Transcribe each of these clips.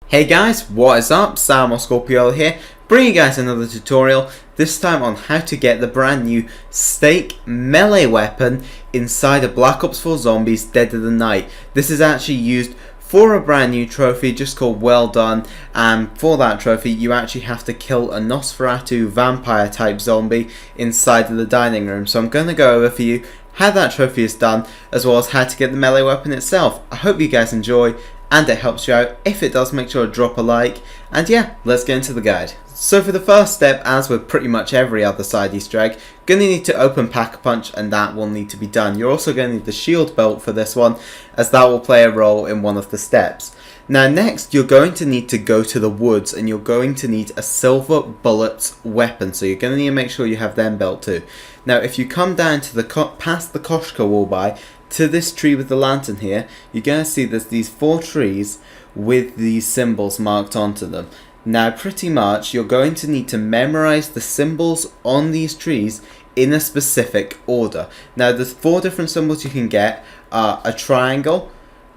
Hey guys, what is up? Sam or Scorpio here, bringing you guys another tutorial, this time on how to get the brand new Stake melee weapon inside of Black Ops 4 Zombies Dead of the Night. This is actually used for a brand new trophy just called Well Done, and for that trophy you actually have to kill a Nosferatu vampire type zombie inside of the dining room. So I'm going to go over for you how that trophy is done, as well as how to get the melee weapon itself. I hope you guys enjoy and it helps you out. If it does, make sure to drop a like, and yeah, let's get into the guide. So for the first step, as with pretty much every other side Easter egg, going to need to open Pack-a-Punch, and that will need to be done. You're also going to need the shield belt for this one, as that will play a role in one of the steps. Now next, you're going to need to go to the woods, and you're going to need a silver bullets weapon, so you're going to need to make sure you have them built too. Now if you come down to the past the Koshka wall by, to this tree with the lantern here, you're going to see there's these 4 trees with these symbols marked onto them. Now pretty much you're going to need to memorize the symbols on these trees in a specific order. Now there's 4 different symbols you can get, a triangle,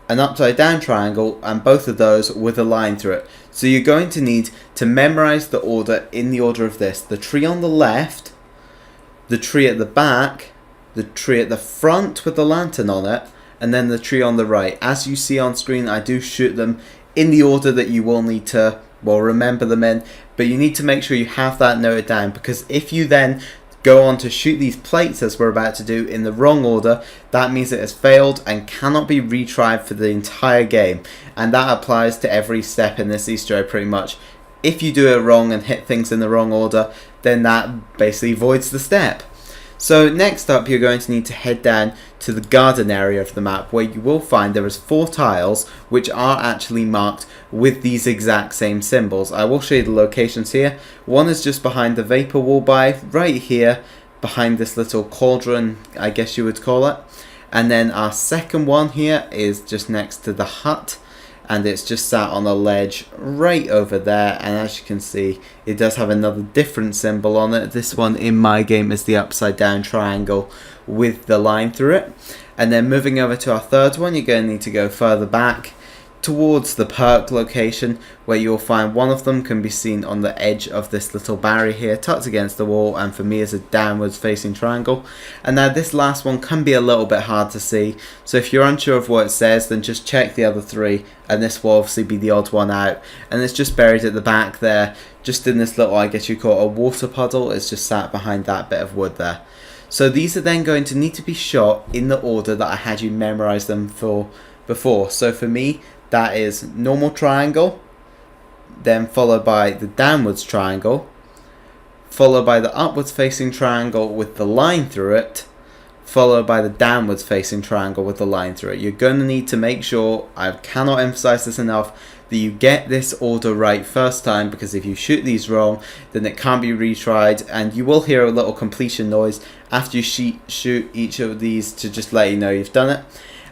an upside down triangle, and both of those with a line through it. So you're going to need to memorize the order in the order of this: the tree on the left, the tree at the back, the tree at the front with the lantern on it, and then the tree on the right. As you see on screen, I do shoot them in the order that you will need to, well, remember them in, but you need to make sure you have that noted down, because if you then go on to shoot these plates as we're about to do in the wrong order, that means it has failed and cannot be retried for the entire game, and that applies to every step in this Easter egg pretty much. If you do it wrong and hit things in the wrong order, then that basically voids the step. So next up, you're going to need to head down to the garden area of the map, where you will find there is 4 tiles which are actually marked with these exact same symbols. I will show you the locations here. One is just behind the vapor wall by, right here behind this little cauldron, I guess you would call it. And then our second one here is just next to the hut, and it's just sat on a ledge right over there, and as you can see, it does have another different symbol on it. This one in my game is the upside down triangle with the line through it. And then moving over to our third one, you're going to need to go further back towards the perk location, where you'll find one of them can be seen on the edge of this little barrier here, tucked against the wall, and for me is a downwards facing triangle. And now this last one can be a little bit hard to see, so if you're unsure of what it says, then just check the other 3, and this will obviously be the odd one out. And it's just buried at the back there, just in this little, I guess you call it a water puddle. It's just sat behind that bit of wood there. So these are then going to need to be shot in the order that I had you memorize them for before. So for me, that is normal triangle, then followed by the downwards triangle, followed by the upwards facing triangle with the line through it, followed by the downwards facing triangle with the line through it. You're going to need to make sure, I cannot emphasize this enough, that you get this order right first time, because if you shoot these wrong, then it can't be retried, and you will hear a little completion noise after you shoot each of these to just let you know you've done it.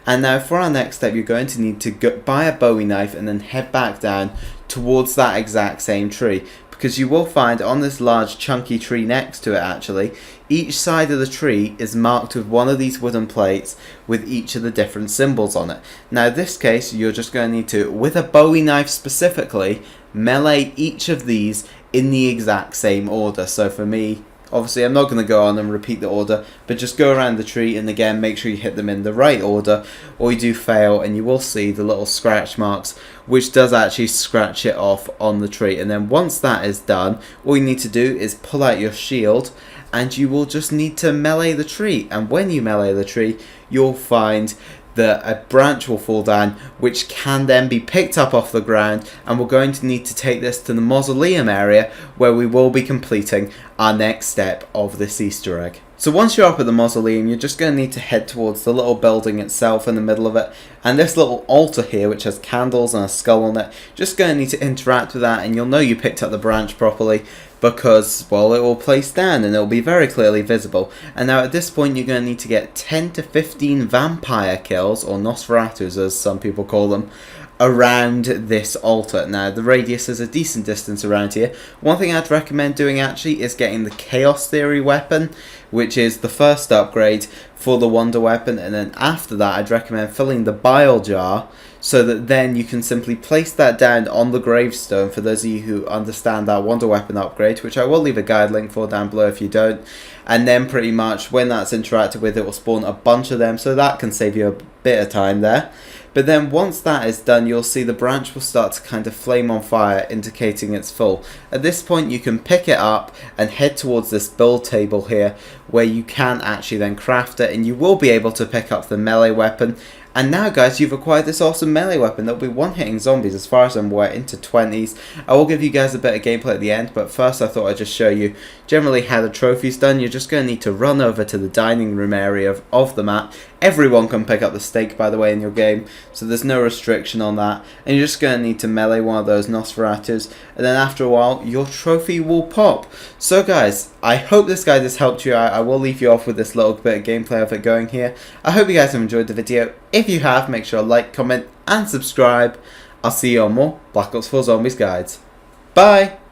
And now for our next step, you're going to need to buy a Bowie knife and then head back down towards that exact same tree, because you will find on this large chunky tree next to it, actually, each side of the tree is marked with one of these wooden plates with each of the different symbols on it. Now in this case, you're just going to need to, with a Bowie knife specifically, melee each of these in the exact same order. So for me, obviously I'm not going to go on and repeat the order, but just go around the tree and again make sure you hit them in the right order, or you do fail and you will see the little scratch marks, which does actually scratch it off on the tree. And then once that is done, all you need to do is pull out your shield, and you will just need to melee the tree. And when you melee the tree, you'll find that a branch will fall down, which can then be picked up off the ground, and we're going to need to take this to the mausoleum area, where we will be completing our next step of this Easter egg. So once you're up at the mausoleum, you're just going to need to head towards the little building itself in the middle of it, and this little altar here, which has candles and a skull on it, just going to need to interact with that, and you'll know you picked up the branch properly, because, well, it will place down and it will be very clearly visible. And now at this point, you're going to need to get 10 to 15 vampire kills, or Nosferatus as some people call them, around this altar. Now the radius is a decent distance around here. One thing I'd recommend doing actually is getting the Chaos Theory weapon, which is the first upgrade for the Wonder Weapon, and then after that I'd recommend filling the Bile Jar so that then you can simply place that down on the gravestone for those of you who understand that wonder weapon upgrade, which I will leave a guide link for down below if you don't. And then pretty much when that's interacted with, it will spawn a bunch of them, so that can save you a bit of time there. But then once that is done, you'll see the branch will start to kind of flame on fire, indicating it's full. At this point you can pick it up and head towards this build table here, where you can actually then craft it, and you will be able to pick up the melee weapon. And now guys, you've acquired this awesome melee weapon that will be one-hitting zombies as far as I'm aware into 20s. I will give you guys a bit of gameplay at the end, but first I thought I'd just show you generally how the trophy's done. You're just going to need to run over to the dining room area of the map. Everyone can pick up the steak, by the way, in your game, so there's no restriction on that. And you're just going to need to melee one of those Nosferatus, and then after a while, your trophy will pop. So guys, I hope this guide has helped you out. I will leave you off with this little bit of gameplay of it going here. I hope you guys have enjoyed the video. If you have, make sure to like, comment, and subscribe. I'll see you on more Black Ops 4 Zombies guides. Bye!